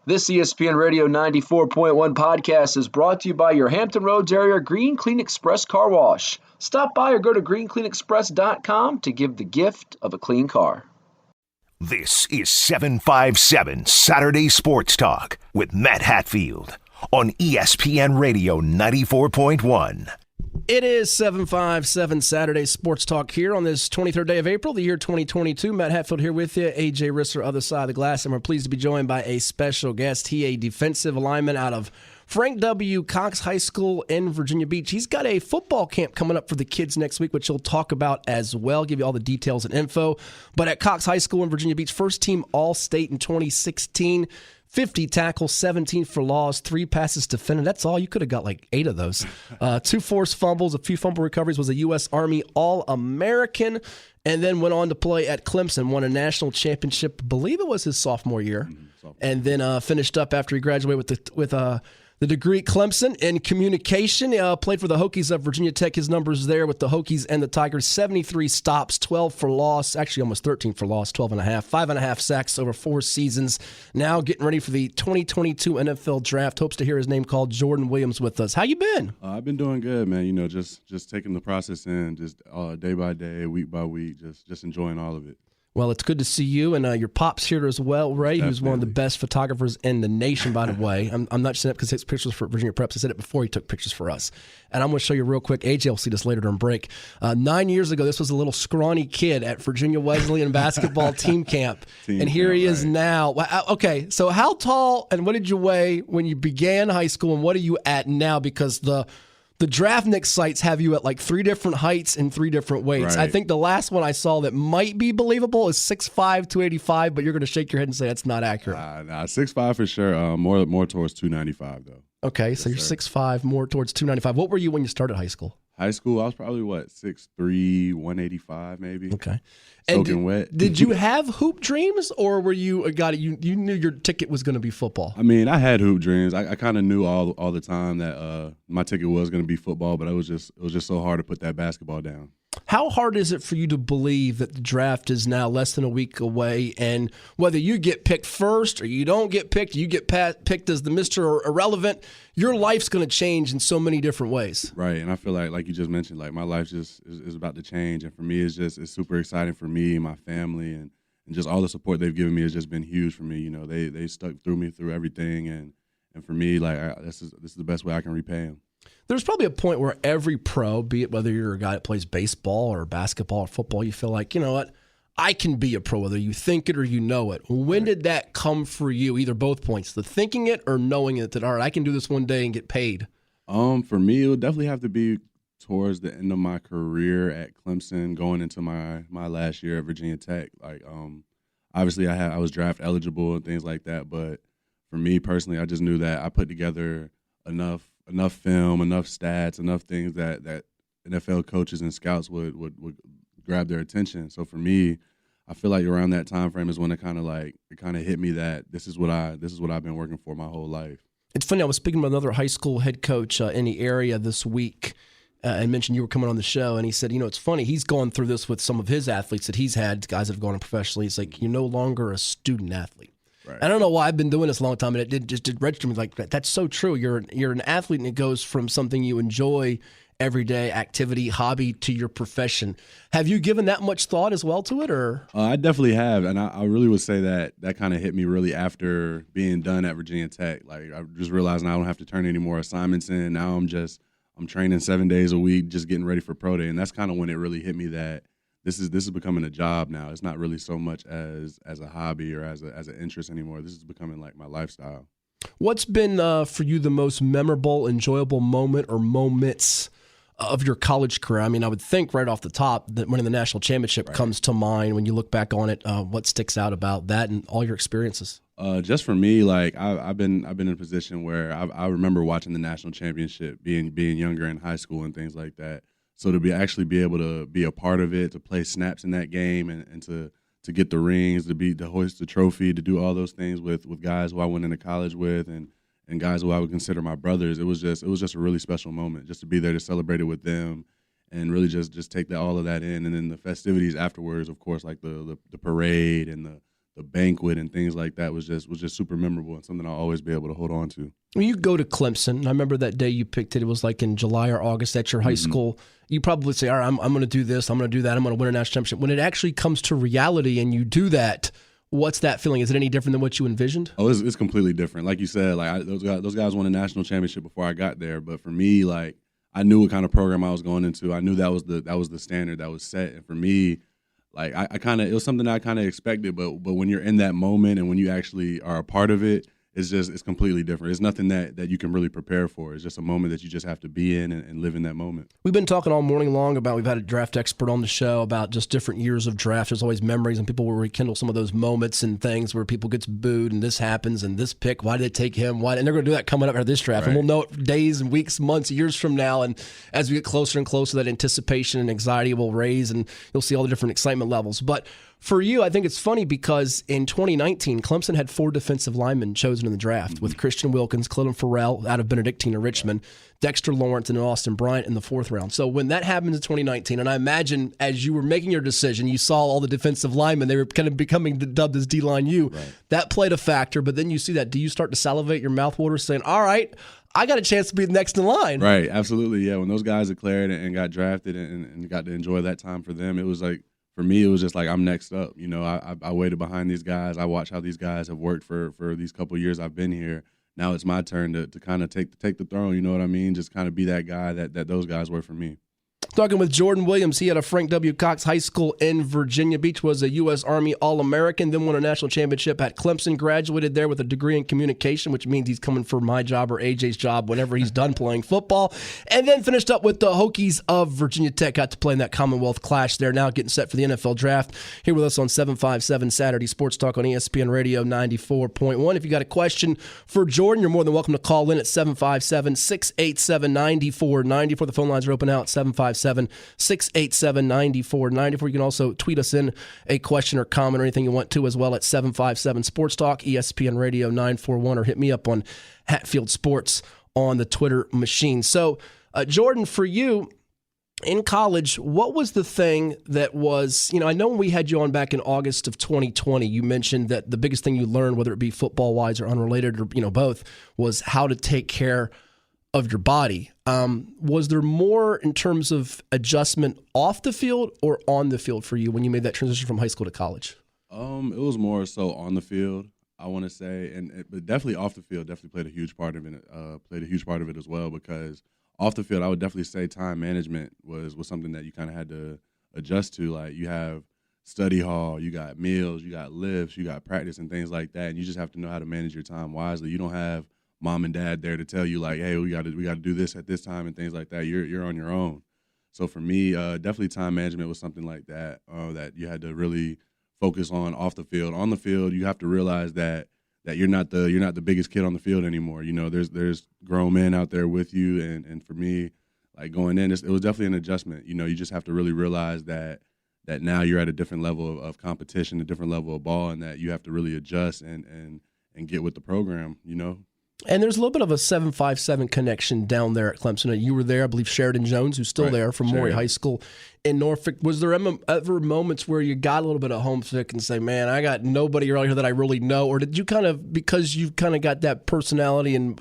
This ESPN Radio 94.1 podcast is brought to you by your Hampton Roads area Green Clean Express Car Wash. Stop by or go to greencleanexpress.com to give the gift of a clean car. This is 757 Saturday Sports Talk with Matt Hatfield on ESPN Radio 94.1. It is 757 Saturday Sports Talk here on this 23rd day of April, the year 2022. Matt Hatfield here with you, AJ Risser, other side of the glass, and we're pleased to be joined by a special guest. He, a defensive lineman out of Frank W. Cox High School in Virginia Beach. He's got a football camp coming up for the kids next week, which he'll talk about as well, give you all the details and info. But at Cox High School in Virginia Beach, first team All-State in 2016, 50 tackles, 17 for loss, 3 passes defended. That's all. You could have got like 8 of those. 2 forced fumbles, a few fumble recoveries, was a U.S. Army All-American, and then went on to play at Clemson, won a national championship, I believe it was his sophomore year, and then finished up after he graduated with the degree at Clemson in communication. Played for the Hokies of Virginia Tech. His numbers there with the Hokies and the Tigers, 73 stops, 12 for loss, actually almost 13 for loss, 12.5, 5.5 sacks over 4 seasons. Now getting ready for the 2022 NFL Draft. Hopes to hear his name called. Jordan Williams with us. How you been? I've been doing good, man. You know, just taking the process in, just day by day, week by week, just enjoying all of it. Well, it's good to see you, and your pop's here as well, Ray, who's one of the best photographers in the nation, by the way. I'm not saying it because he takes pictures for Virginia Preps. I said it before he took pictures for us. And I'm going to show you real quick. AJ will see this later during break. 9 years ago, this was a little scrawny kid at Virginia Wesleyan basketball team camp. And here he is now. Okay, so how tall and what did you weigh when you began high school, and what are you at now? Because the DraftNix sites have you at like 3 different heights and 3 different weights. Right. I think the last one I saw that might be believable is 6'5", 285, but you're going to shake your head and say that's not accurate. 6'5" for sure. More towards 295 though. Okay, so you're 6'5", more towards 295. What were you when you started high school? High school, I was probably 6'3", 185 maybe. Okay. Soaking wet. Did you have hoop dreams, or were you a guy you knew your ticket was going to be football? I mean, I had hoop dreams. I kind of knew all the time that my ticket was going to be football, but it was just so hard to put that basketball down. How hard is it for you to believe that the draft is now less than a week away, and whether you get picked first or you don't get picked, you get picked as the Mr. or irrelevant, your life's going to change in so many different ways. Right, and I feel like you just mentioned, like my life just is about to change, and for me it's super exciting for me and my family, and just all the support they've given me has just been huge for me. You know, they stuck through me through everything, and for me, like this is the best way I can repay them. There's probably a point where every pro, be it whether you're a guy that plays baseball or basketball or football, you feel like, you know what, I can be a pro, whether you think it or you know it. When did that come for you, either both points, the thinking it or knowing it, that, all right, I can do this one day and get paid? For me, it would definitely have to be towards the end of my career at Clemson, going into my last year at Virginia Tech. Like, obviously I was draft eligible and things like that, but for me personally, I just knew that I put together enough film, enough stats, enough things that NFL coaches and scouts would grab their attention. So for me, I feel like around that time frame is when it kind of hit me that this is what I've been working for my whole life. It's funny, I was speaking with another high school head coach in the area this week and mentioned you were coming on the show, and he said, you know, it's funny, he's gone through this with some of his athletes that he's had, guys that have gone on professionally. He's like, you're no longer a student athlete. Right. I don't know why I've been doing this a long time, and it did register me like that. That's so true. You're an athlete, and it goes from something you enjoy, everyday activity, hobby, to your profession. Have you given that much thought as well to it, or? I definitely have, and I really would say that kind of hit me really after being done at Virginia Tech. Like, I just realized now I don't have to turn any more assignments in. Now I'm training 7 days a week, just getting ready for pro day, and that's kind of when it really hit me that this is becoming a job now. It's not really so much as a hobby or as an interest anymore. This is becoming like my lifestyle. What's been for you the most memorable, enjoyable moment or moments of your college career? I mean, I would think right off the top that winning the national championship comes to mind when you look back on it. What sticks out about that and all your experiences? Just for me, like I've been in a position where I remember watching the national championship, being younger in high school and things like that. So to be able to be a part of it, to play snaps in that game, and to get the rings, to hoist the trophy, to do all those things with guys who I went into college with, and guys who I would consider my brothers, it was just a really special moment, just to be there to celebrate it with them, and really just take all of that in. And then the festivities afterwards, of course, like the parade and the banquet and things like that was just super memorable and something I'll always be able to hold on to. When you go to Clemson, I remember that day you picked it. It was like in July or August at your high school. You probably say, all right, I'm going to do this. I'm going to do that. I'm going to win a national championship. When it actually comes to reality and you do that, what's that feeling? Is it any different than what you envisioned? Oh, it's completely different. Like you said, like those guys won a national championship before I got there. But for me, like I knew what kind of program I was going into. I knew that was the standard that was set. And for me, like it was something I kind of expected. But when you're in that moment and when you actually are a part of it, it's completely different. It's nothing that you can really prepare for. It's just a moment that you just have to be in and live in that moment. We've been talking all morning long about, we've had a draft expert on the show about just different years of draft. There's always memories and people will rekindle some of those moments and things where people gets booed and this happens and this pick, why did they take him? Why? And they're going to do that coming up after this draft. Right. And we'll know it days and weeks, months, years from now. And as we get closer and closer, that anticipation and anxiety will raise and you'll see all the different excitement levels. But for you, I think it's funny because in 2019, Clemson had 4 defensive linemen chosen in the draft with Christian Wilkins, Clelin Ferrell out of Benedictine or Richmond, Dexter Lawrence, and Austin Bryant in the 4th round. So when that happened in 2019, and I imagine as you were making your decision, you saw all the defensive linemen, they were kind of becoming dubbed as D-line U. Right. That played a factor, but then you see that. Do you start to salivate your mouthwater saying, all right, I got a chance to be next in line? Right, absolutely, yeah. When those guys declared and got drafted and got to enjoy that time for them, it was like, for me, it was just like I'm next up. You know, I waited behind these guys. I watched how these guys have worked for these couple of years I've been here. Now it's my turn to kind of take the throne, you know what I mean? Just kind of be that guy that those guys were for me. Talking with Jordan Williams, he had a Frank W. Cox High School in Virginia Beach, was a U.S. Army All-American, then won a national championship at Clemson, graduated there with a degree in communication, which means he's coming for my job or AJ's job whenever he's done playing football, and then finished up with the Hokies of Virginia Tech, got to play in that Commonwealth Clash there, now getting set for the NFL Draft. Here with us on 757 Saturday Sports Talk on ESPN Radio 94.1. If you got a question for Jordan, you're more than welcome to call in at 757-687-9494. The phone lines are open out, 757-687-9494. You can also tweet us in a question or comment or anything you want to as well at 757 Sports Talk, ESPN Radio 941, or hit me up on Hatfield Sports on the Twitter machine. So, Jordan, for you, in college, what was the thing that was, I know when we had you on back in August of 2020, you mentioned that the biggest thing you learned, whether it be football-wise or unrelated or, both, was how to take care of your body. Was there more in terms of adjustment off the field or on the field for you when you made that transition from high school to college? It was more so on the field, I want to say, but definitely off the field definitely played a huge part of it. As well, because off the field, I would definitely say time management was something that you kind of had to adjust to. Like you have study hall, you got meals, you got lifts, you got practice and things like that, and you just have to know how to manage your time wisely. You don't have mom and dad there to tell you like, hey, we got to do this at this time and things like that. You're on your own. So for me, definitely time management was something like that that you had to really focus on off the field. On the field, you have to realize that you're not the biggest kid on the field anymore. There's grown men out there with you, and for me, like going in, it was definitely an adjustment. You just have to really realize that now you're at a different level of competition, a different level of ball, and that you have to really adjust and get with the program. And there's a little bit of a 757 connection down there at Clemson. You were there, I believe Sheridan Jones, who's still there from Maury High School in Norfolk. Was there ever moments where you got a little bit of homesick and say, man, I got nobody around here that I really know? Or did you kind of, because you kind of got that personality and,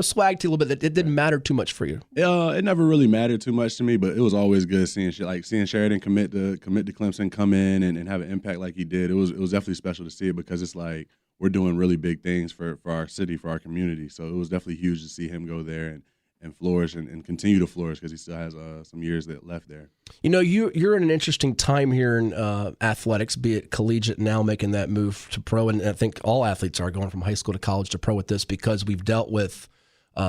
swag to you a little bit, that it didn't matter too much for you? It never really mattered too much to me, but it was always good seeing Sheridan commit to Clemson, come in and have an impact like he did. It was definitely special to see it because it's like, we're doing really big things for our city, for our community. So it was definitely huge to see him go there and flourish and continue to flourish because he still has some years left there. You're in an interesting time here in athletics, be it collegiate now, making that move to pro. And I think all athletes are going from high school to college to pro with this because we've dealt with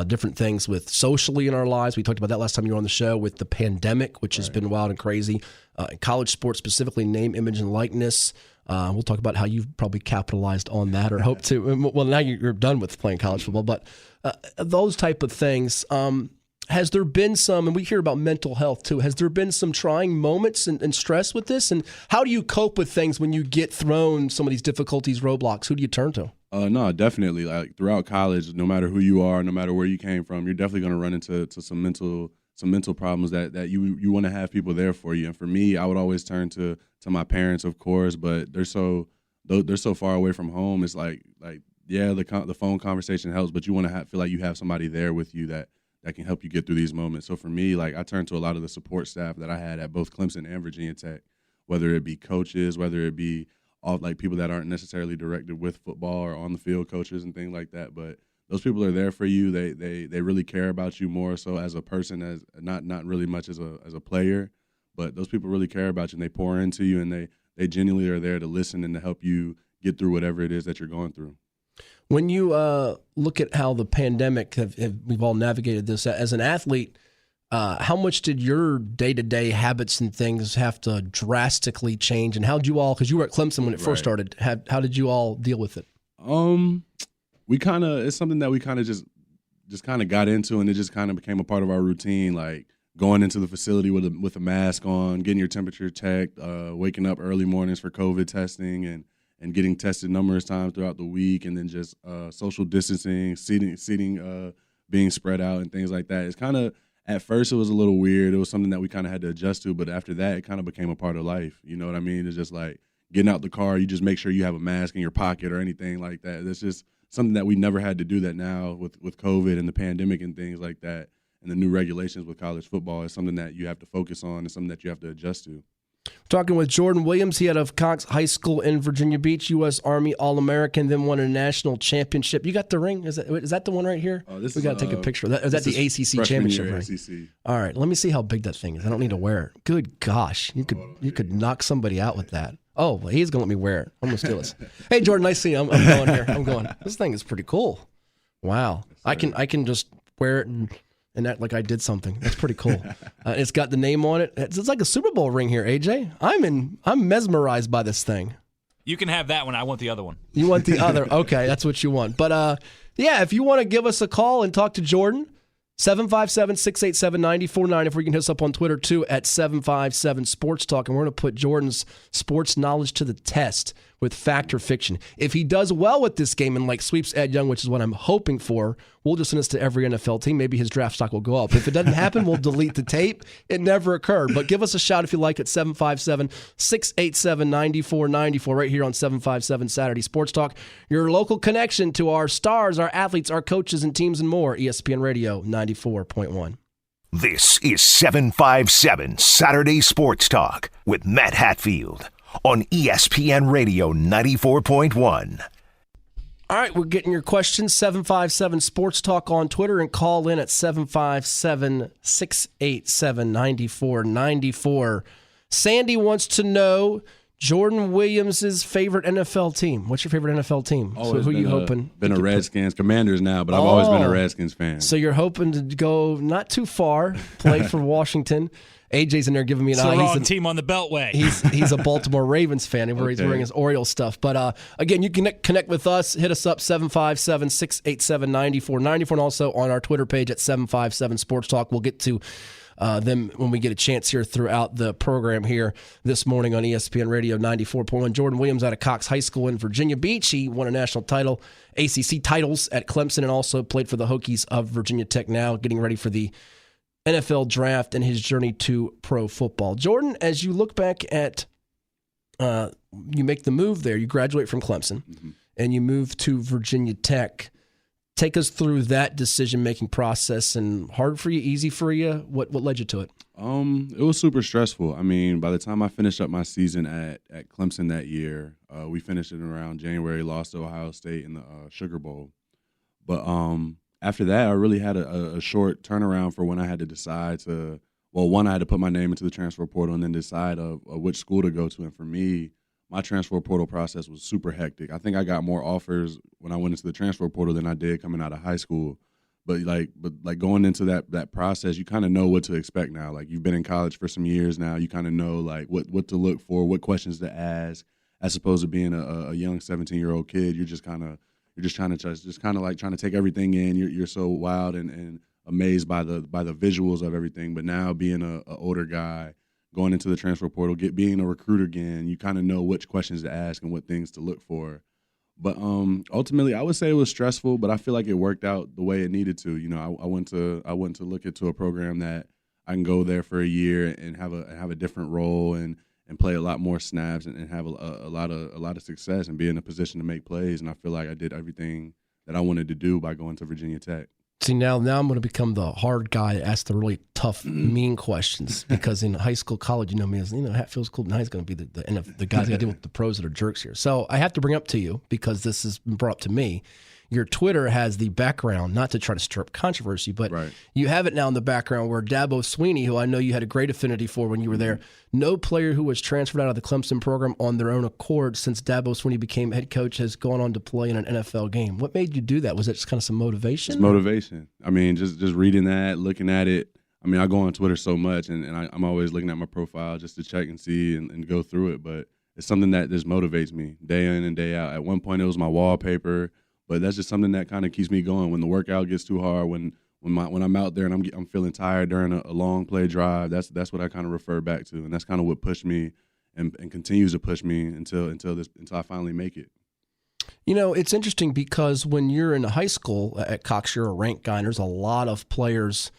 different things with socially in our lives. We talked about that last time you were on the show with the pandemic, which has been wild and crazy. College sports specifically, name, image, and likeness. We'll talk about how you've probably capitalized on that or hope to. Well, now you're done with playing college football, but those type of things. Has there been some, and we hear about mental health too, has there been some trying moments and stress with this? And how do you cope with things when you get thrown some of these difficulties, roadblocks? Who do you turn to? No, definitely. Like throughout college, no matter who you are, no matter where you came from, you're definitely going to run into some mental problems that you want to have people there for you. And for me, I would always turn to my parents, of course, but they're so they're so far away from home. It's like yeah, the phone conversation helps, but you want to feel like you have somebody there with you that can help you get through these moments. So for me, like I turned to a lot of the support staff that I had at both Clemson and Virginia Tech, whether it be coaches, whether it be all like people that aren't necessarily directed with football or on the field coaches and things like that. But those people are there for you. They really care about you more so as a person, as not really much as a player, but those people really care about you and they pour into you, and they genuinely are there to listen and to help you get through whatever it is that you're going through. When you look at how the pandemic we've all navigated this as an athlete, how much did your day-to-day habits and things have to drastically change? And how did you all, because you were at Clemson when it first started, how did you all deal with it? It's something that we kind of just kind of got into, and it just kind of became a part of our routine, like going into the facility with a mask on, getting your temperature checked, waking up early mornings for COVID testing, and getting tested numerous times throughout the week, and then just social distancing, seating being spread out and things like that. It's kind of, at first it was a little weird. It was something that we kind of had to adjust to, but after that it kind of became a part of life. You know what I mean? It's just like getting out the car, you just make sure you have a mask in your pocket or anything like that. That's just something that we never had to do that now with COVID and the pandemic and things like that, and the new regulations with college football is something that you have to focus on and something that you have to adjust to. Talking with Jordan Williams, he out of Cox High School in Virginia Beach, U.S. Army All-American, then won a national championship. You got the ring? Is that the one right here? We got to take a picture. Is that the ACC championship ring? ACC. All right, let me see how big that thing is. I don't need to wear it. Good gosh, you could knock somebody out with that. Oh, well, he's gonna let me wear it. I'm gonna steal this. Hey, Jordan, nice seeing you. I'm going here. I'm going. This thing is pretty cool. Wow, I can just wear it and act like I did something. That's pretty cool. It's got the name on it. It's like a Super Bowl ring here, AJ. I'm mesmerized by this thing. You can have that one. I want the other one. You want the other? Okay, that's what you want. But yeah, if you want to give us a call and talk to Jordan, 757-687-9494. You can hit us up on Twitter too at 757 Sports Talk, and we're going to put Jordan's sports knowledge to the test with fact or fiction. If he does well with this game and like sweeps Ed Young, which is what I'm hoping for, we'll just send this to every NFL team. Maybe his draft stock will go up. If it doesn't happen, we'll delete the tape. It never occurred. But give us a shout if you like at 757-687-9494 right here on 757 Saturday Sports Talk. Your local connection to our stars, our athletes, our coaches, and teams and more. ESPN Radio 94.1. This is 757 Saturday Sports Talk with Matt Hatfield on ESPN Radio 94.1. All right, we're getting your questions, 757 Sports Talk on Twitter, and call in at 757-687-9494. Sandy wants to know Jordan Williams' favorite NFL team. What's your favorite NFL team? So who are you hoping? Been a Redskins, Commanders now, but I've always been a Redskins fan. So you're hoping to go not too far, play for Washington. AJ's in there giving me an eye. It's the wrong team on the Beltway. He's a Baltimore Ravens fan, where he's wearing his Orioles stuff. But again, you can connect with us. Hit us up, 757-687-9494, and also on our Twitter page at 757 Sports Talk. We'll get to them when we get a chance here throughout the program here this morning on ESPN Radio 94.1. Jordan Williams out of Cox High School in Virginia Beach. He won a national title, ACC titles at Clemson, and also played for the Hokies of Virginia Tech, now getting ready for the NFL draft and his journey to pro football. Jordan, as you look back at, you make the move there, you graduate from Clemson, and you move to Virginia Tech. Take us through that decision-making process, and hard for you, easy for you? What led you to it? It was super stressful. I mean, by the time I finished up my season at Clemson that year, we finished it around January, lost to Ohio State in the Sugar Bowl. But after that, I really had a short turnaround for when I had to decide to, one, I had to put my name into the transfer portal and then decide of which school to go to. And for me, my transfer portal process was super hectic. I think I got more offers when I went into the transfer portal than I did coming out of high school. But going into that process, you kind of know what to expect now. Like, you've been in college for some years now. You kind of know like what to look for, what questions to ask, as opposed to being a young 17-year-old kid. You're just trying to take everything in. You're so wild and amazed by the visuals of everything. But now being a older guy, going into the transfer portal, being a recruiter again, you kind of know which questions to ask and what things to look for. But ultimately, I would say it was stressful, but I feel like it worked out the way it needed to. You know, I went to look into a program that I can go there for a year and have a different role and play a lot more snaps and have a lot of success and be in a position to make plays. And I feel like I did everything that I wanted to do by going to Virginia Tech. See, now I'm going to become the hard guy to ask the really tough, mean questions, because in high school, college, you know me as, Hatfield's cool. Now he's going to be the guys got to deal with the pros that are jerks here. So I have to bring up to you, because this has been brought up to me. Your Twitter has the background, not to try to stir up controversy, but you have it now in the background where Dabo Swinney, who I know you had a great affinity for when you were there, no player who was transferred out of the Clemson program on their own accord since Dabo Swinney became head coach has gone on to play in an NFL game. What made you do that? Was it just kind of some motivation? It's motivation. I mean, just reading that, looking at it. I mean, I go on Twitter so much, and I'm always looking at my profile just to check and see and go through it. But it's something that just motivates me day in and day out. At one point, it was my wallpaper. But that's just something that kind of keeps me going when the workout gets too hard, when I'm out there and I'm feeling tired during a long play drive. That's what I kind of refer back to, and that's kind of what pushed me and continues to push me until I finally make it. It's interesting because when you're in high school at Cox, you're a ranked guy, and there's a lot of players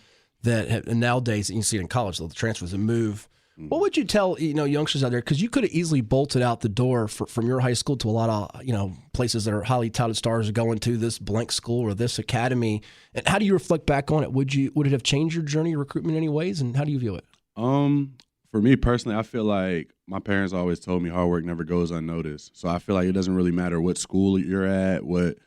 that have, nowadays, you can see it in college, the transfers and move. What would you tell youngsters out there? Because you could have easily bolted out the door from your high school to a lot of places that are highly touted stars are going to this blank school or this academy. And how do you reflect back on it? Would it have changed your journey of recruitment in any ways? And how do you view it? For me personally, I feel like my parents always told me hard work never goes unnoticed. So I feel like it doesn't really matter what school you're at, what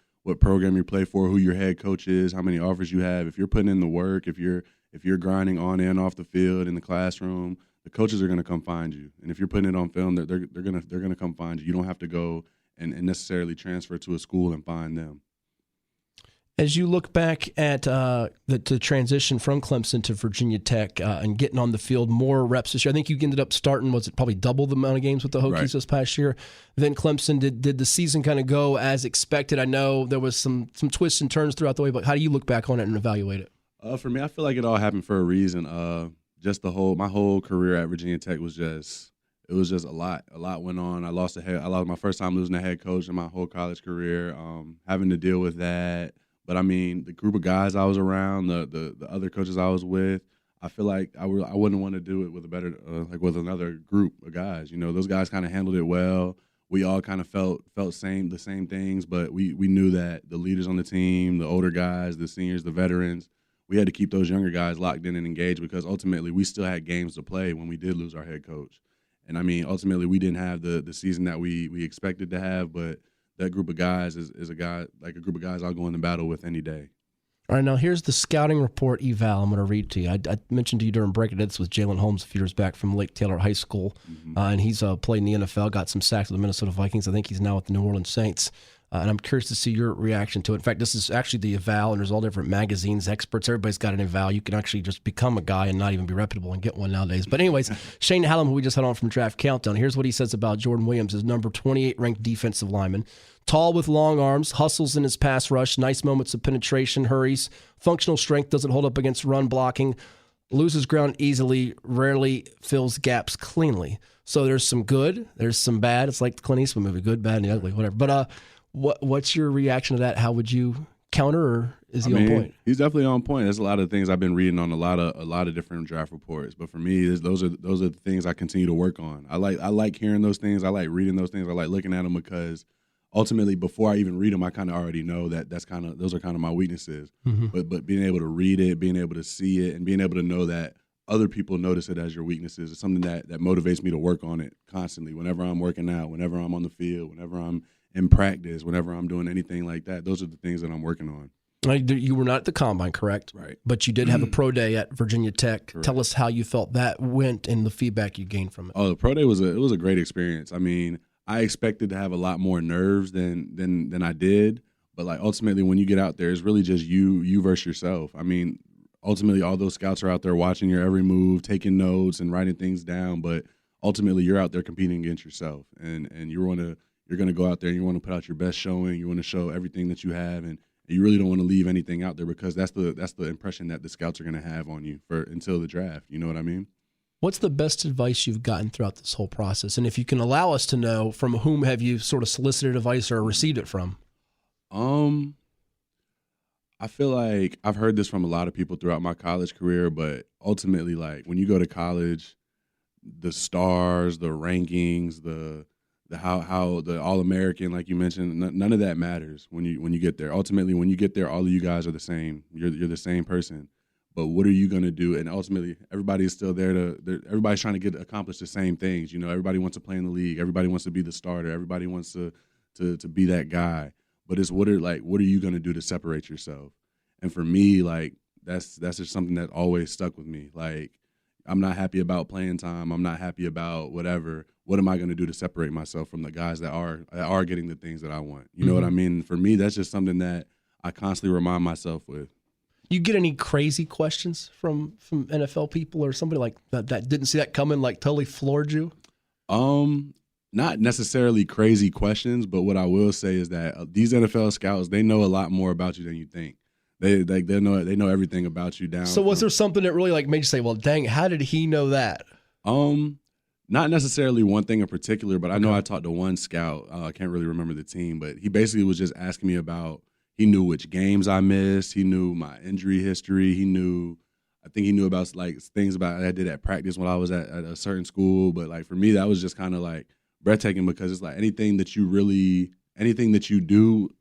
program you play for, who your head coach is, how many offers you have. If you're putting in the work, if you're grinding on and off the field in the classroom, the coaches are going to come find you. And if you're putting it on film, they're going to come find you. You don't have to go and necessarily transfer to a school and find them. As you look back at the transition from Clemson to Virginia Tech and getting on the field, more reps this year, I think you ended up starting, was it probably double the amount of games with the Hokies this past year? Then Clemson, did the season kind of go as expected? I know there was some twists and turns throughout the way, but how do you look back on it and evaluate it? For me, I feel like it all happened for a reason. Just my whole career at Virginia Tech was just a lot. A lot went on. I lost my first time losing a head coach in my whole college career, having to deal with that. But I mean, the group of guys I was around, the other coaches I was with, I feel like I wouldn't want to do it with a better with another group of guys. Those guys kind of handled it well. We all kind of felt the same things, but we knew that the leaders on the team, the older guys, the seniors, the veterans, we had to keep those younger guys locked in and engaged, because ultimately we still had games to play when we did lose our head coach. And I mean, ultimately we didn't have the season that we expected to have, but that group of guys is a group of guys I'll go into battle with any day. All right, now here's the scouting report eval I'm going to read to you. I mentioned to you during break, I did this with Jalen Holmes a few years back from Lake Taylor High School, and he's played in the NFL, got some sacks with the Minnesota Vikings. I think he's now with the New Orleans Saints. And I'm curious to see your reaction to it. In fact, this is actually the eval, and there's all different magazines, experts. Everybody's got an eval. You can actually just become a guy and not even be reputable and get one nowadays. But anyways, Shane Hallam, who we just had on from Draft Countdown, here's what he says about Jordan Williams, his number 28 ranked defensive lineman. Tall with long arms, hustles in his pass rush, nice moments of penetration, hurries, functional strength, doesn't hold up against run blocking, loses ground easily, rarely fills gaps cleanly. So there's some good, there's some bad. It's like the Clint Eastwood movie, good, bad, and the ugly, whatever. But what's your reaction to that? How would you counter, or is he on point? He's definitely on point. There's a lot of things I've been reading on a lot of different draft reports. But for me, those are the things I continue to work on. I like hearing those things. I like reading those things. I like looking at them, because ultimately, before I even read them, I kind of already know that those are kind of my weaknesses. But being able to read it, being able to see it, and being able to know that other people notice it as your weaknesses is something that motivates me to work on it constantly. Whenever I'm working out, whenever I'm on the field, whenever I'm in practice, whenever I'm doing anything like that, those are the things that I'm working on. You were not at the Combine, correct? Right. But you did have a pro day at Virginia Tech. Correct. Tell us how you felt that went and the feedback you gained from it. Oh, the pro day was a great experience. I mean, I expected to have a lot more nerves than I did, but like ultimately when you get out there, it's really just you versus yourself. I mean, ultimately all those scouts are out there watching your every move, taking notes and writing things down, but ultimately you're out there competing against yourself, and you're going to go out there and you want to put out your best showing. You want to show everything that you have, and you really don't want to leave anything out there, because that's the impression that the scouts are going to have on you until the draft. You know what I mean? What's the best advice you've gotten throughout this whole process? And if you can allow us to know, from whom have you sort of solicited advice or received it from? I feel like I've heard this from a lot of people throughout my college career, but ultimately, like when you go to college, the stars, the rankings, the how the All-American, like you mentioned, none of that matters when you get there. Ultimately, when you get there, all of you guys are the same. You're the same person. But what are you going to do? And ultimately, everybody is still there everybody's trying to accomplish the same things. You know, everybody wants to play in the league. Everybody wants to be the starter. Everybody wants to be that guy. But it's what are you going to do to separate yourself? And for me, like that's just something that always stuck with me. Like, I'm not happy about playing time. I'm not happy about whatever. What am I going to do to separate myself from the guys that are getting the things that I want? You know what I mean? For me, that's just something that I constantly remind myself with. You get any crazy questions from NFL people or somebody like that didn't see that coming, like totally floored you? Not necessarily crazy questions, but what I will say is that these NFL scouts, they know a lot more about you than you think. They know everything about you down. So was there something that really like made you say, "Well, dang, how did he know that?" Not necessarily one thing in particular, but I know I talked to one scout. I can't really remember the team, but he basically was just asking me about. He knew which games I missed. He knew my injury history. I think he knew about like things about I did at practice when I was at a certain school. But like for me, that was just kind of like breathtaking because it's like anything that you do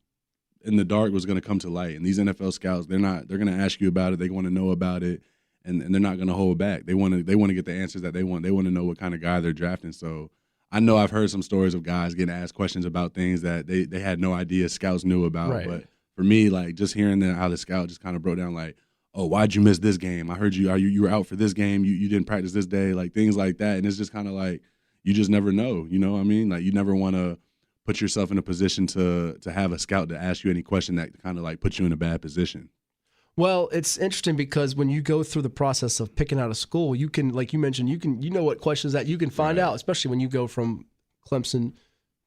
in the dark was going to come to light. And these NFL scouts, they're going to ask you about it. They want to know about it, and they're not going to hold back. They want to get the answers that they want. They want to know what kind of guy they're drafting. So I know I've heard some stories of guys getting asked questions about things that they had no idea scouts knew about. Right. But for me, like just hearing how the scout just kind of broke down, like, oh, why'd you miss this game? I heard you were out for this game. You didn't practice this day, like things like that. And it's just kind of like you just never know. You know what I mean? Like you never want to put yourself in a position to have a scout to ask you any question that kind of like puts you in a bad position. Well, it's interesting because when you go through the process of picking out a school, you can, like you mentioned, you know what questions that you can find out, especially when you go from Clemson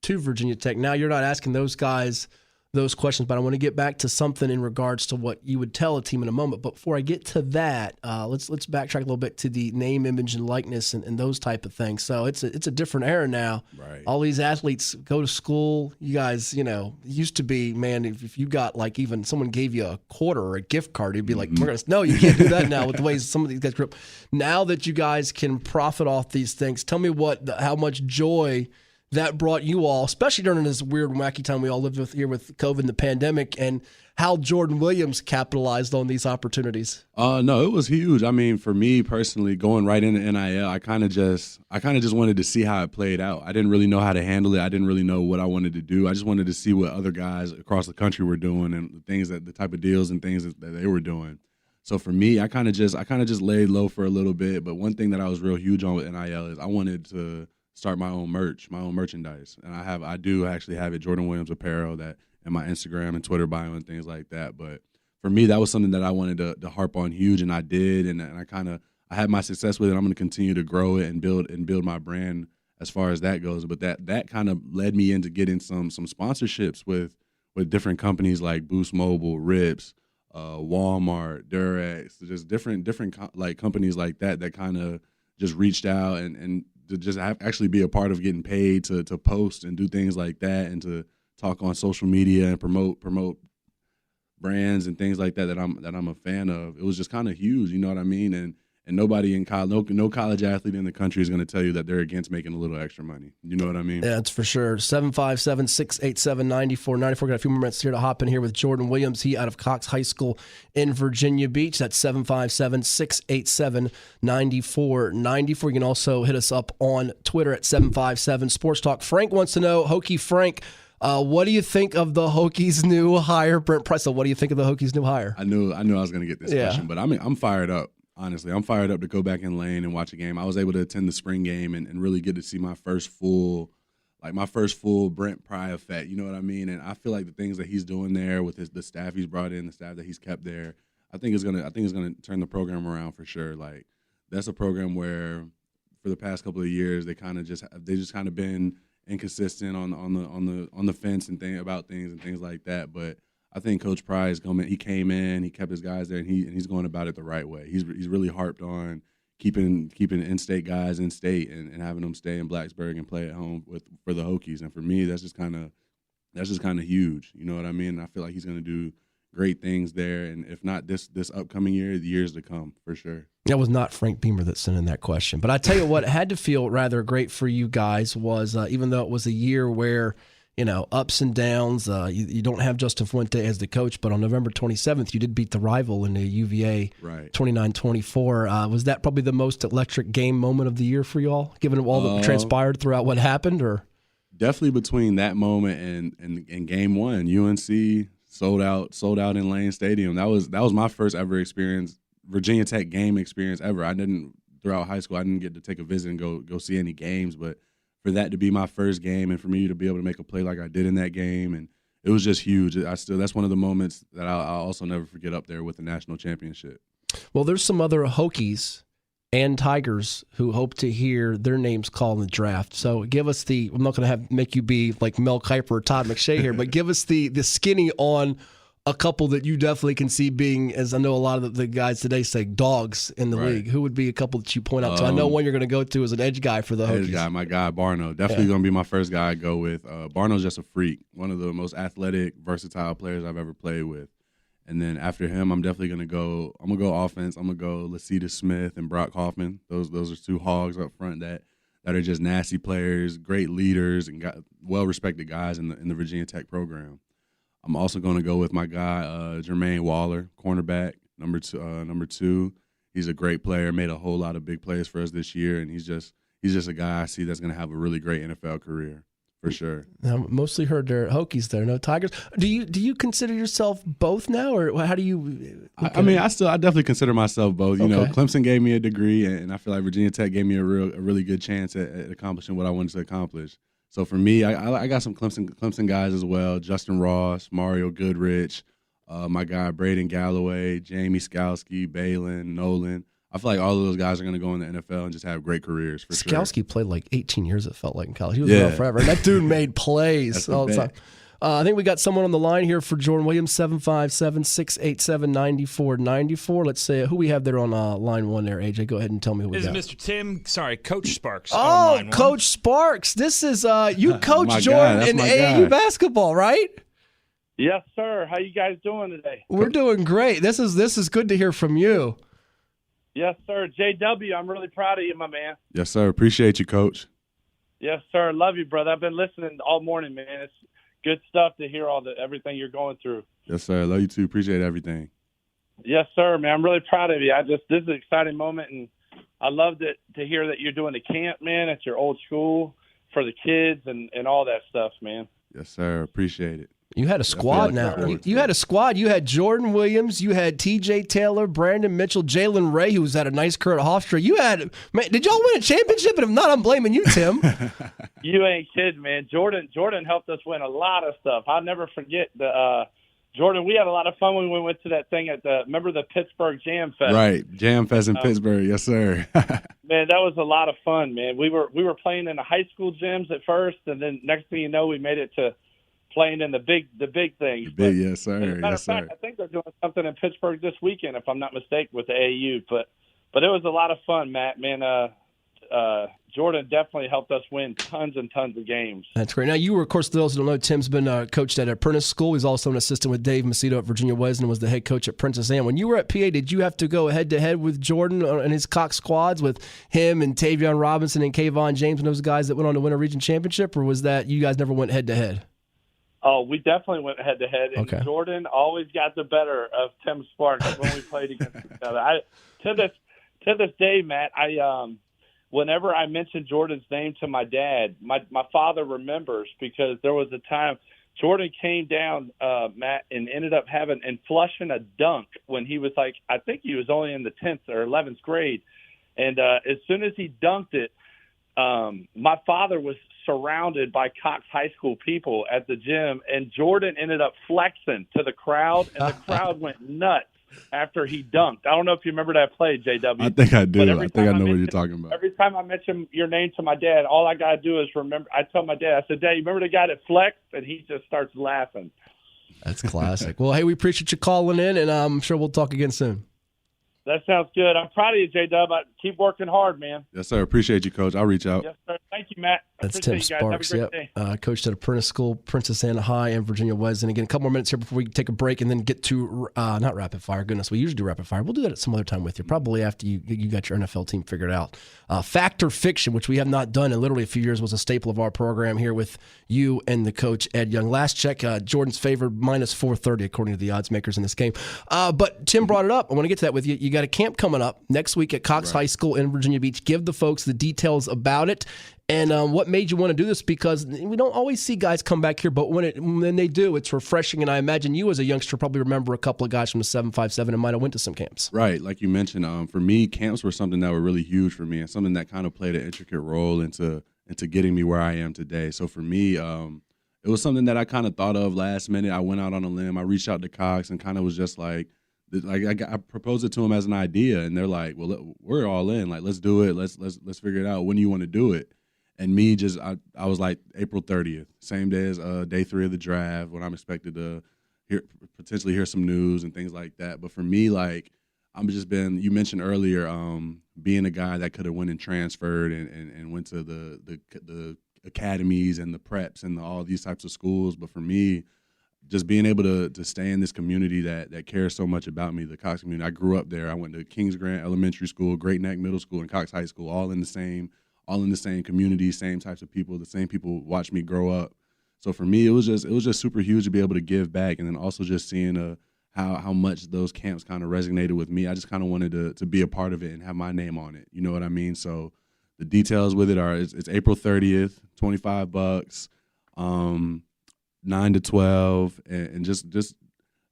to Virginia Tech. Now you're not asking those guys those questions, but I want to get back to something in regards to what you would tell a team in a moment. But before I get to that, let's backtrack a little bit to the name, image, and likeness and those type of things. So it's a different era now. Right. All these athletes go to school. You guys, it used to be, man, if you got like even someone gave you a quarter or a gift card, you'd be like, no, you can't do that now with the way some of these guys grew up. Now that you guys can profit off these things, tell me how much joy that brought you all, especially during this weird, wacky time we all lived with here with COVID and the pandemic, and how Jordan Williams capitalized on these opportunities. No, it was huge. I mean, for me personally, going right into NIL, I kind of just wanted to see how it played out. I didn't really know how to handle it. I didn't really know what I wanted to do. I just wanted to see what other guys across the country were doing and the type of deals and things that they were doing. So for me, I kind of just laid low for a little bit. But one thing that I was real huge on with NIL is I wanted to start my own merchandise. And I do actually have it, Jordan Williams apparel, that in my Instagram and Twitter bio and things like that. But for me, that was something that I wanted to harp on huge, and I did. And I had my success with it. I'm going to continue to grow it and build my brand as far as that goes. But that kind of led me into getting some sponsorships with different companies like Boost Mobile, Rips, Walmart, Durex, just different like companies like that kind of just reached out and to just actually be a part of getting paid to post and do things like that and to talk on social media and promote brands and things like that I'm a fan of. It was just kind of huge, you know what I mean? And nobody in college, no college athlete in the country is going to tell you that they're against making a little extra money. You know what I mean? Yeah, that's for sure. 757-687-9494. Got a few more minutes here to hop in here with Jordan Williams. He out of Cox High School in Virginia Beach. That's 757-687-9494. You can also hit us up on Twitter at 757 Sports Talk. Frank wants to know, Hokie Frank, what do you think of the Hokies' new hire? Brent Price, what do you think of the Hokies' new hire? I knew I was going to get this question, but I'm fired up. Honestly, I'm fired up to go back in lane and watch a game. I was able to attend the spring game and really get to see my first full Brent Pry effect. You know what I mean? And I feel like the things that he's doing there with the staff he's brought in, the staff that he's kept there, I think it's gonna turn the program around for sure. Like that's a program where for the past couple of years they just kind of been inconsistent on the fence and about things and things like that, but I think Coach Pry he came in, he kept his guys there, and he's going about it the right way. He's really harped on keeping in-state guys in state and having them stay in Blacksburg and play at home for the Hokies. And for me, that's just kind of huge. You know what I mean? And I feel like he's going to do great things there. And if not this upcoming year, the years to come, for sure. That was not Frank Beamer that sent in that question. But I tell you what had to feel rather great for you guys was even though it was a year where, ups and downs, you don't have Justin Fuente as the coach, but on November 27th, you did beat the rival in the UVA 29-24. Was that probably the most electric game moment of the year for you all, given all that transpired throughout what happened? Or definitely between that moment and game one, UNC sold out in Lane Stadium. That was my first ever experience, Virginia Tech game experience ever. Throughout high school, I didn't get to take a visit and go see any games, but for that to be my first game and for me to be able to make a play like I did in that game, and it was just huge. That's one of the moments that I'll also never forget up there with the national championship. Well, there's some other Hokies and Tigers who hope to hear their names called in the draft. So give us I'm not going to make you be like Mel Kiper or Todd McShay here, but give us the skinny on a couple that you definitely can see being, as I know a lot of the guys today say, dogs in the league. Who would be a couple that you point out to? I know one you're going to go to as an edge guy for the Hokies. Edge guy, my guy Barno. Definitely going to be my first guy I go with. Barno's just a freak. One of the most athletic, versatile players I've ever played with. And then after him, I'm definitely going to go offense. I'm going to go Lasita Smith and Brock Hoffman. Those are two hogs up front that are just nasty players, great leaders, and well-respected guys in the Virginia Tech program. I'm also going to go with my guy, Jermaine Waller, cornerback, number two. He's a great player, made a whole lot of big plays for us this year, and he's just a guy I see that's going to have a really great NFL career, for sure. Now, mostly heard they're Hokies there, no Tigers. Do you consider yourself both now, or how do you? I definitely consider myself both. You know, Clemson gave me a degree, and I feel like Virginia Tech gave me a really good chance at accomplishing what I wanted to accomplish. So for me, I got some Clemson guys as well: Justin Ross, Mario Goodrich, my guy Braden Galloway, Jamie Skalski, Balin, Nolan. I feel like all of those guys are going to go in the NFL and just have great careers for sure. Skalski played like 18 years, it felt like, in college. He was around forever. And that dude made plays all the time. I think we got someone on the line here for Jordan Williams, 757-687-9494. Let's say who we have there on line one there, AJ. Go ahead and tell me who we got. This is Mr. Tim, Coach Sparks. Oh, Coach Sparks. This is, you coach Jordan in AAU basketball, right? Yes, sir. How you guys doing today? We're doing great. This is good to hear from you. Yes, sir. JW, I'm really proud of you, my man. Yes, sir. Appreciate you, Coach. Yes, sir. Love you, brother. I've been listening all morning, man. It's good stuff to hear everything you're going through. Yes, sir. Love you too. Appreciate everything. Yes, sir, man. I'm really proud of you. This is an exciting moment, and I loved it to hear that you're doing the camp, man, at your old school for the kids and all that stuff, man. Yes, sir. Appreciate it. You had a squad now. You had a squad. You had Jordan Williams. You had T.J. Taylor, Brandon Mitchell, Jalen Ray, who was at a nice career at Hofstra. Did y'all win a championship? And if not, I'm blaming you, Tim. You ain't kidding, man. Jordan helped us win a lot of stuff. I'll never forget Jordan. We had a lot of fun when we went to that thing remember the Pittsburgh Jam Fest? Right, Jam Fest in Pittsburgh. Yes, sir. Man, that was a lot of fun, man. We were playing in the high school gyms at first, and then next thing you know, we made it to playing in the big things. Yes, sir. As a matter of fact, I think they're doing something in Pittsburgh this weekend, if I'm not mistaken, with the AAU. But it was a lot of fun, Matt. Man, Jordan definitely helped us win tons and tons of games. That's great. Now, you were, of course, those who don't know, Tim's been coached at Apprentice School. He's also an assistant with Dave Macedo at Virginia Wesleyan, was the head coach at Princess Anne. When you were at PA, did you have to go head-to-head with Jordan and his Cox squads with him and Tavion Robinson and Kayvon James and those guys that went on to win a region championship, or was that you guys never went head-to-head? Oh, we definitely went head-to-head, and Jordan always got the better of Tim Sparks when we played against each other. To this day, Matt, whenever I mention Jordan's name to my dad, my father remembers, because there was a time Jordan came down, Matt, and ended up flushing a dunk when he was I think he was only in the 10th or 11th grade. And as soon as he dunked it, my father was surrounded by Cox High School people at the gym, and Jordan ended up flexing to the crowd, and the crowd went nuts after he dunked. I don't know if you remember that play, JW. I think I do. I think I know what you're talking about. Every time I mention your name to my dad, all I got to do is remember. I tell my dad, I said, Dad, you remember the guy that flexed? And he just starts laughing. That's classic. Well, hey, we appreciate you calling in, and I'm sure we'll talk again soon. That sounds good. I'm proud of you, J-Dub. Keep working hard, man. Yes, sir. Appreciate you, Coach. I'll reach out. Yes, sir. Thank you, Matt. That's Tim Sparks. Yep. Coached at Apprentice School, Princess Anne High, and Virginia Wesleyan. Again, a couple more minutes here before we take a break and then get to not rapid fire. Goodness, we usually do rapid fire. We'll do that at some other time with you, probably after you got your NFL team figured out. Fact or fiction, which we have not done in literally a few years, was a staple of our program here with you and the coach Ed Young. Last check, Jordan's favored minus 430 according to the odds makers in this game. But Tim brought it up. I want to get to that with you. You got a camp coming up next week at Cox High School in Virginia Beach. Give the folks the details about it. And what made you want to do this? Because we don't always see guys come back here, but when they do, it's refreshing. And I imagine you as a youngster probably remember a couple of guys from the 757 and might have went to some camps. Right. Like you mentioned, for me, camps were something that were really huge for me and something that kind of played an intricate role into getting me where I am today. So for me, it was something that I kind of thought of last minute. I went out on a limb. I reached out to Cox and kind of was just like I proposed it to them as an idea. And they're like, well, we're all in. Like, let's do it. Let's figure it out. When do you want to do it? And me, I was like April 30th, same day as day 3 of the draft, when I'm expected to potentially hear some news and things like that. But for me, like, you mentioned earlier, being a guy that could have went and transferred and went to the academies and the preps and all these types of schools. But for me, just being able to stay in this community that cares so much about me, the Cox community. I grew up there. I went to Kings Grant Elementary School, Great Neck Middle School, and Cox High School, all in the same community, same types of people. The same people watched me grow up. So for me, it was just super huge to be able to give back, and then also just seeing how much those camps kind of resonated with me. I just kind of wanted to be a part of it and have my name on it. You know what I mean? So the details with it are it's April 30th, $25, 9 to 12, and just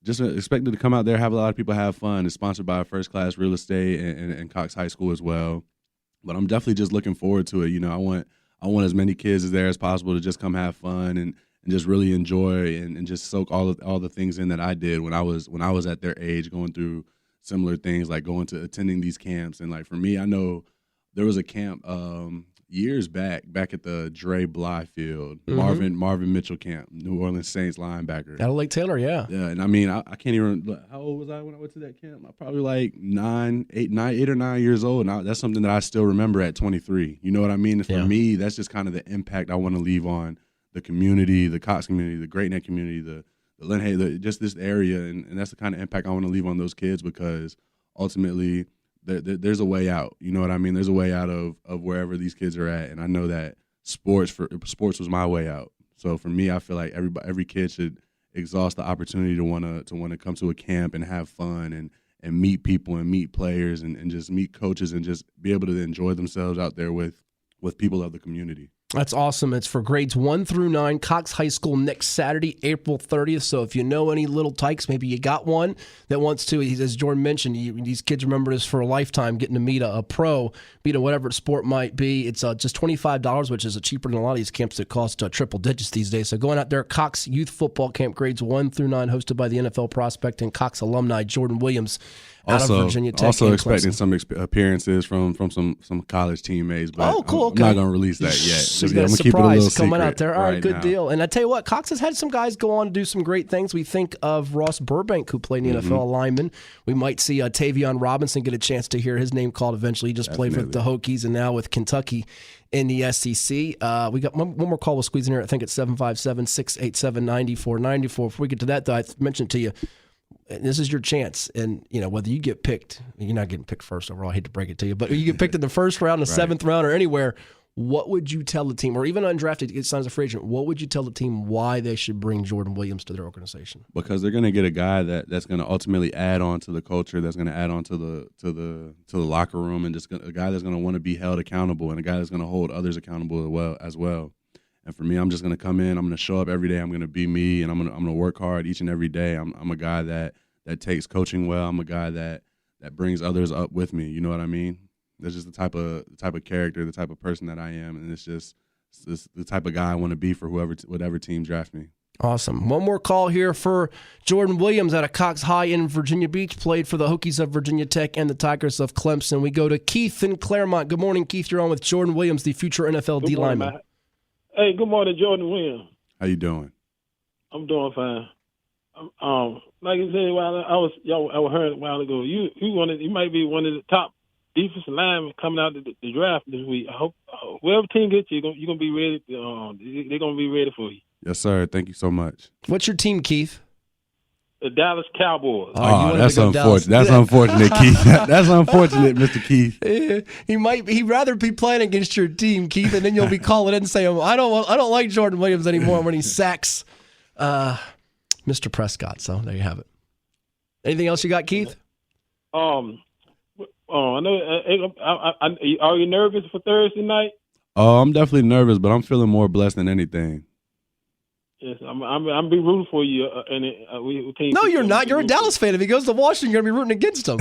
expected to come out there, have a lot of people have fun. It's sponsored by First Class Real Estate and Cox High School as well. But I'm definitely just looking forward to it. You know, I want as many kids as there as possible to just come have fun and just really enjoy and just soak all the things in that I did when I was at their age, going through similar things, like attending these camps. And like for me, I know there was a camp years back at the Dre Bly Field, Marvin Mitchell camp, New Orleans Saints linebacker. Out of Lake Taylor, yeah. Yeah, and I mean, I can't even. How old was I when I went to that camp? I probably like 8 or 9 years old. And that's something that I still remember at 23. You know what I mean? And for me, that's just kind of the impact I want to leave on the community, the Cox community, the Great Neck community, the Lynn Hay, just this area, and that's the kind of impact I want to leave on those kids, because ultimately there's a way out. You know what I mean? There's a way out of wherever these kids are at, and I know that sports was my way out. So for me, I feel like every kid should exhaust the opportunity to want to come to a camp and have fun and meet people and meet players and just meet coaches and just be able to enjoy themselves out there with people of the community. That's awesome. It's for grades 1 through 9, Cox High School next Saturday, April 30th. So if you know any little tykes, maybe you got one that wants to, as Jordan mentioned, these kids remember this for a lifetime, getting to meet a pro, meet whatever sport might be. It's just $25, which is cheaper than a lot of these camps that cost triple digits these days. So going out there, Cox Youth Football Camp, grades 1 through 9, hosted by the NFL prospect and Cox alumni Jordan Williams. Out of Virginia Tech. Also expecting some appearances from some college teammates, but cool. I'm not going to release that yet. So I'm going to keep it a little secret coming out there. All right, good deal. And I tell you what, Cox has had some guys go on to do some great things. We think of Ross Burbank, who played in the NFL, lineman. We might see Tavion Robinson get a chance to hear his name called eventually. He just played for the Hokies and now with Kentucky in the SEC. We got one more call we'll squeeze in here. I think it's 757-687-9494. Before we get to that, though, I mentioned to you, this is your chance, and whether you get picked, you're not getting picked first overall. I hate to break it to you, but you get picked in the first round, the seventh round, or anywhere. What would you tell the team, or even undrafted, get signed as a free agent? What would you tell the team why they should bring Jordan Williams to their organization? Because they're going to get a guy that's going to ultimately add on to the culture, that's going to add on to the locker room, and just a guy that's going to want to be held accountable, and a guy that's going to hold others accountable as well. And for me, I'm just going to come in. I'm going to show up every day. I'm going to be me, and I'm going to work hard each and every day. I'm a guy that takes coaching well. I'm a guy that brings others up with me. You know what I mean? That's just the type of character, the type of person that I am, and it's the type of guy I want to be for whatever team drafts me. Awesome. One more call here for Jordan Williams out of Cox High in Virginia Beach, played for the Hokies of Virginia Tech and the Tigers of Clemson. We go to Keith in Claremont. Good morning, Keith. You're on with Jordan Williams, the future NFL D lineman. Hey, good morning, Jordan Williams. How you doing? I'm doing fine. Like I said, I heard a while ago, you might be one of the top defensive linemen coming out the draft this week. I hope whoever team gets you, you're gonna be ready. They're gonna be ready for you. Yes, sir. Thank you so much. What's your team, Keith? The Dallas Cowboys. Oh, that's unfortunate. That's unfortunate, Keith. That's unfortunate, Mr. Keith. He'd rather be playing against your team, Keith, and then you'll be calling in and saying, I don't like Jordan Williams anymore when he sacks Mr. Prescott. So there you have it. Anything else you got, Keith? I know. Are you nervous for Thursday night? Oh, I'm definitely nervous, but I'm feeling more blessed than anything. Yes, I'm be rooting for you. No, you're not. You're a Dallas fan. If he goes to Washington, you're gonna be rooting against him.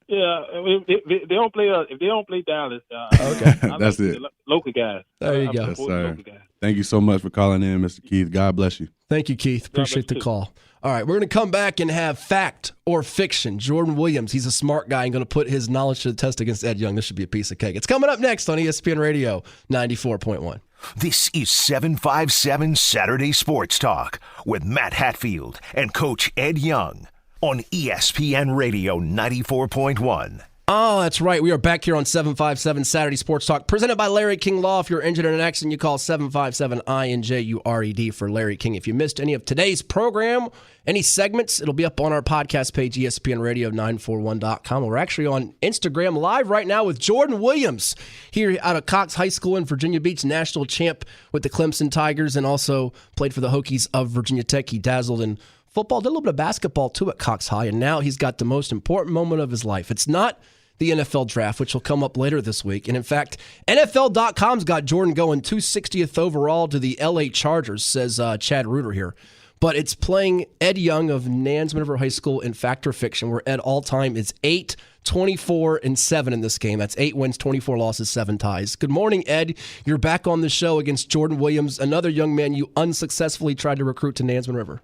Yeah, if they don't play. If they don't play Dallas, okay, that's it. Local guys. There you go. Yes, sir. Thank you so much for calling in, Mr. Keith. God bless you. Thank you, Keith. Appreciate the call. All right, we're going to come back and have fact or fiction. Jordan Williams, he's a smart guy and going to put his knowledge to the test against Ed Young. This should be a piece of cake. It's coming up next on ESPN Radio 94.1. This is 757 Saturday Sports Talk with Matt Hatfield and Coach Ed Young on ESPN Radio 94.1. Oh, that's right. We are back here on 757 Saturday Sports Talk, presented by Larry King Law. If you're injured in an accident, you call 757-INJURED for Larry King. If you missed any of today's program, any segments, it'll be up on our podcast page, ESPNRadio941.com. We're actually on Instagram Live right now with Jordan Williams here out of Cox High School in Virginia Beach, national champ with the Clemson Tigers, and also played for the Hokies of Virginia Tech. He dazzled in football, did a little bit of basketball too at Cox High, and now he's got the most important moment of his life. It's not the NFL draft, which will come up later this week. And in fact, NFL.com's got Jordan going 260th overall to the LA Chargers, says Chad Reuter here. But it's playing Ed Young of Nansemond River High School in Fact or Fiction, where Ed all-time is 8-24-7 in this game. That's 8 wins, 24 losses, 7 ties. Good morning, Ed. You're back on the show against Jordan Williams, another young man you unsuccessfully tried to recruit to Nansemond River.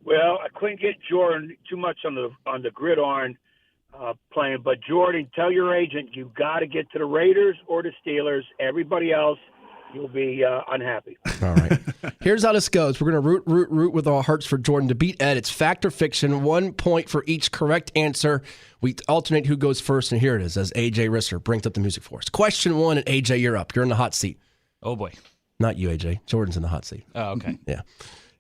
Well, I couldn't get Jordan too much on the gridiron playing, but Jordan, tell your agent you got to get to the Raiders or the Steelers. Everybody else, you'll be unhappy. All right. Here's how this goes. We're going to root with our hearts for Jordan to beat Ed. It's fact or fiction, 1 point for each correct answer. We alternate who goes first, and here it is as A.J. Risser brings up the music for us. Question 1, and A.J., you're up. You're in the hot seat. Oh, boy. Not you, A.J. Jordan's in the hot seat. Oh, okay. Yeah.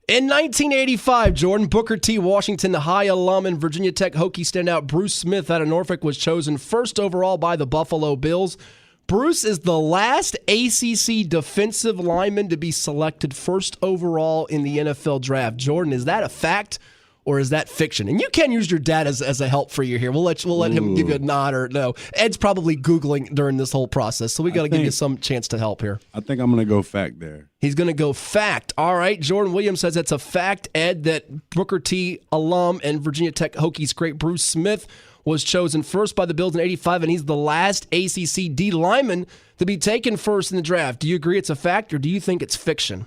In 1985, Jordan, Booker T. Washington High alum and Virginia Tech Hokie standout Bruce Smith out of Norfolk was chosen first overall by the Buffalo Bills. Bruce is the last ACC defensive lineman to be selected first overall in the NFL draft. Jordan, is that a fact or is that fiction? And you can use your dad as a help for you here. We'll let him give you a nod or no. Ed's probably Googling during this whole process, so we got to give you some chance to help here. I think I'm going to go fact there. He's going to go fact. All right. Jordan Williams says it's a fact, Ed, that Booker T. alum and Virginia Tech Hokies great Bruce Smith was chosen first by the Bills in 85, and he's the last ACC D lineman to be taken first in the draft. Do you agree it's a fact, or do you think it's fiction?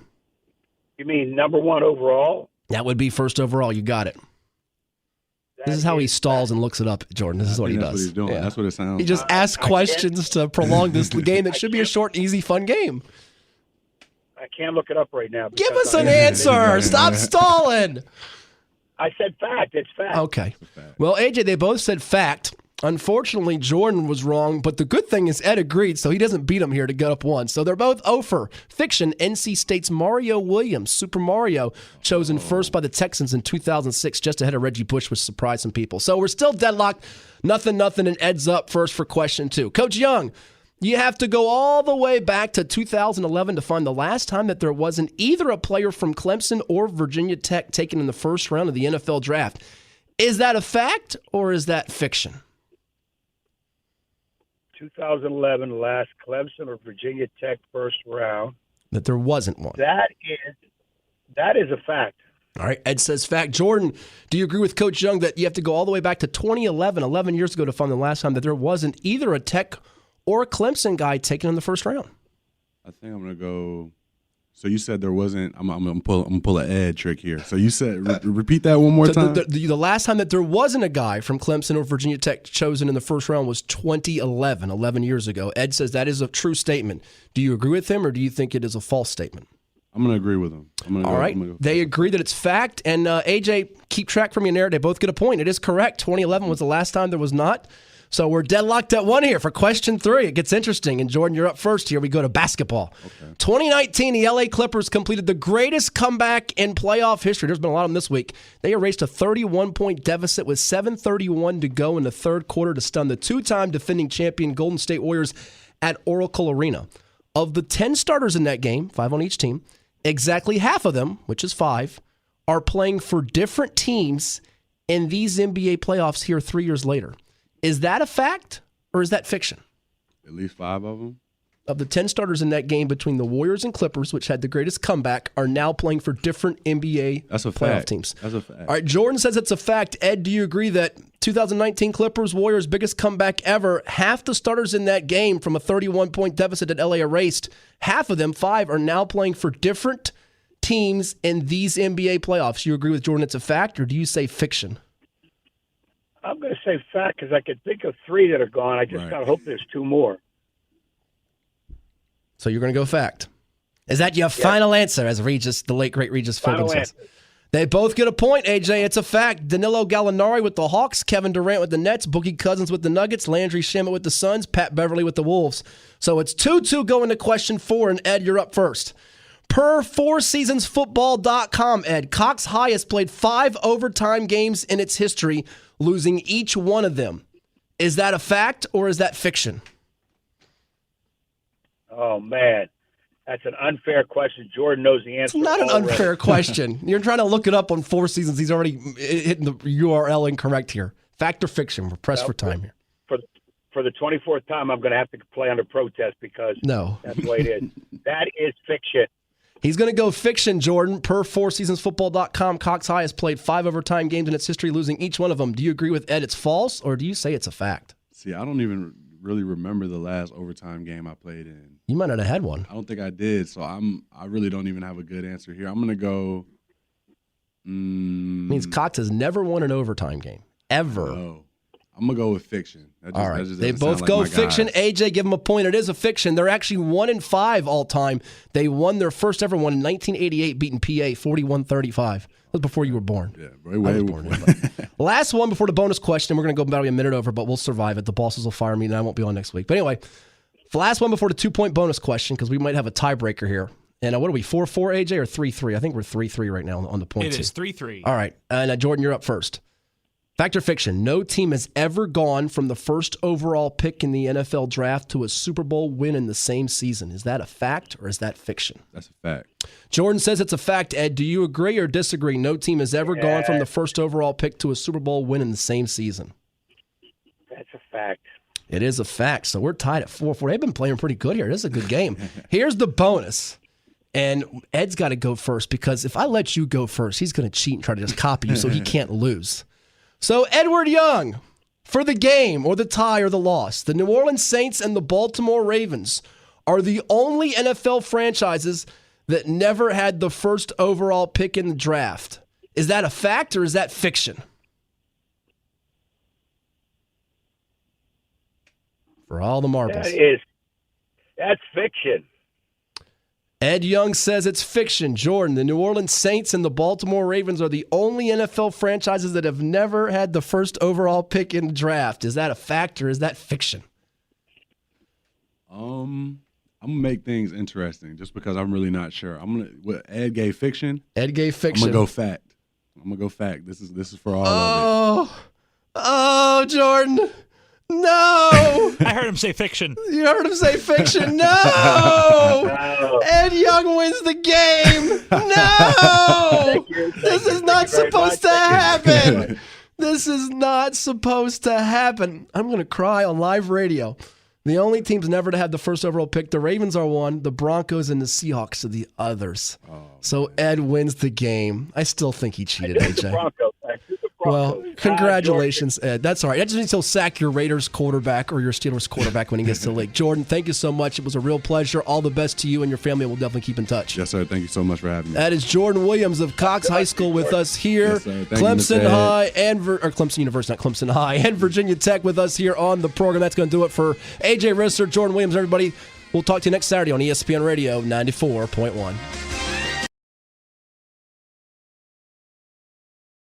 You mean number 1 overall? That would be first overall. You got it. This is how he stalls and looks it up, Jordan. This is what he does. That's what he's doing. Yeah. That's what it sounds like. He just asks questions to prolong this game that should be a short, easy, fun game. I can't look it up right now. Give us an answer. Stop stalling. I said fact. It's fact. Okay. Well, AJ, they both said fact. Unfortunately, Jordan was wrong, but the good thing is Ed agreed, so he doesn't beat him here to get up 1. So they're both over. Fiction, NC State's Mario Williams, Super Mario, chosen first by the Texans in 2006, just ahead of Reggie Bush, which surprised some people. So we're still deadlocked. Nothing, and Ed's up first for question 2. Coach Young, you have to go all the way back to 2011 to find the last time that there wasn't either a player from Clemson or Virginia Tech taken in the first round of the NFL draft. Is that a fact or is that fiction? 2011, last Clemson or Virginia Tech first round. That there wasn't one. That is a fact. All right, Ed says fact. Jordan, do you agree with Coach Young that you have to go all the way back to 2011, 11 years ago, to find the last time that there wasn't either a Tech or a Clemson guy taken in the first round? I think I'm going to go. So you said there wasn't. I'm gonna pull an Ed trick here. So you said repeat that one more time. The last time that there wasn't a guy from Clemson or Virginia Tech chosen in the first round was 2011, 11 years ago. Ed says that is a true statement. Do you agree with him, or do you think it is a false statement? I'm going to agree with them. All right. They agree that it's fact. And AJ, keep track from your narrative. They both get a point. It is correct. 2011 was the last time there was not. So we're deadlocked at 1 here for question 3. It gets interesting. And Jordan, you're up first here. We go to basketball. Okay. 2019, the LA Clippers completed the greatest comeback in playoff history. There's been a lot of them this week. They erased a 31-point deficit with 7:31 to go in the third quarter to stun the 2-time defending champion Golden State Warriors at Oracle Arena. Of the 10 starters in that game, 5 on each team, exactly half of them, which is 5, are playing for different teams in these NBA playoffs here 3 years later. Is that a fact or is that fiction? At least 5 of them. Of the 10 starters in that game between the Warriors and Clippers, which had the greatest comeback, are now playing for different NBA playoff teams. That's a fact. All right, Jordan says it's a fact. Ed, do you agree that 2019 Clippers Warriors biggest comeback ever, half the starters in that game from a 31-point deficit that LA erased, half of them, 5, are now playing for different teams in these NBA playoffs? You agree with Jordan it's a fact, or do you say fiction? I'm going to say fact because I could think of 3 that are gone. I just got to hope there's 2 more. So you're going to go fact. Is that your final answer, as Regis, the late, great Regis Philbin says? They both get a point, AJ. It's a fact. Danilo Gallinari with the Hawks, Kevin Durant with the Nets, Boogie Cousins with the Nuggets, Landry Shamet with the Suns, Pat Beverly with the Wolves. So it's 2-2 going to question 4, and Ed, you're up first. Per 4seasonsfootball.com, Ed, Cox High has played 5 overtime games in its history, losing each one of them. Is that a fact or is that fiction? Oh, man. That's an unfair question. Jordan knows the answer. It's not an unfair question. You're trying to look it up on 4 Seasons. He's already hitting the URL incorrect here. Fact or fiction? We're pressed for time here. For the 24th time, I'm going to have to play under protest because that's the way it is. That is fiction. He's going to go fiction, Jordan. Per 4seasonsfootball.com, Cox High has played 5 overtime games in its history, losing each one of them. Do you agree with Ed it's false, or do you say it's a fact? See, I don't even really remember the last overtime game I played in. You might not have had one. I don't think I did, so I really don't even have a good answer here. I'm going to go... means Cox has never won an overtime game, ever. No. I'm going to go with fiction. All right. They both go fiction. AJ, give them a point. It is a fiction. They're actually 1-5 all time. They won their first ever one in 1988, beating PA 41-35. That was before you were born. Yeah, way before. Last one before the bonus question. We're going to go about a minute over, but we'll survive it. The bosses will fire me, and I won't be on next week. But anyway, the last one before the 2-point bonus question, because we might have a tiebreaker here. And what are we, 4-4, AJ, or 3-3? I think we're 3-3 right now on the points. It is 3-3. All right. And Jordan, you're up first. Fact or fiction, no team has ever gone from the first overall pick in the NFL draft to a Super Bowl win in the same season. Is that a fact or is that fiction? That's a fact. Jordan says it's a fact. Ed, do you agree or disagree? No team has ever gone from the first overall pick to a Super Bowl win in the same season. That's a fact. It is a fact. So we're tied at 4-4. They've been playing pretty good here. This is a good game. Here's the bonus. And Ed's got to go first because if I let you go first, he's going to cheat and try to just copy you so he can't lose. So Edward Young, for the game or the tie or the loss, the New Orleans Saints and the Baltimore Ravens are the only NFL franchises that never had the first overall pick in the draft. Is that a fact or is that fiction? For all the marbles. That's fiction. Ed Young says it's fiction. Jordan, the New Orleans Saints and the Baltimore Ravens are the only NFL franchises that have never had the first overall pick in the draft. Is that a fact or is that fiction? I'm gonna make things interesting just because I'm really not sure. Ed gave fiction. Ed gave fiction. I'm gonna go fact. This is for all of it. Oh, Jordan. No! I heard him say fiction. You heard him say fiction? No! Ed Young wins the game! No! This is not supposed to happen! This is not supposed to happen. I'm going to cry on live radio. The only teams never to have the first overall pick, the Ravens are one, the Broncos and the Seahawks are the others. So Ed wins the game. I still think he cheated, AJ. Well, congratulations, Ed. That's all right. That just means he'll sack your Raiders quarterback or your Steelers quarterback when he gets to the league. Jordan, thank you so much. It was a real pleasure. All the best to you and your family. We'll definitely keep in touch. Yes, sir. Thank you so much for having me. That is Jordan Williams of Cox High School with us here. Yes, sir. Clemson High and Clemson University, not Clemson High, and Virginia Tech with us here on the program. That's going to do it for AJ Risser, Jordan Williams, everybody. We'll talk to you next Saturday on ESPN Radio 94.1.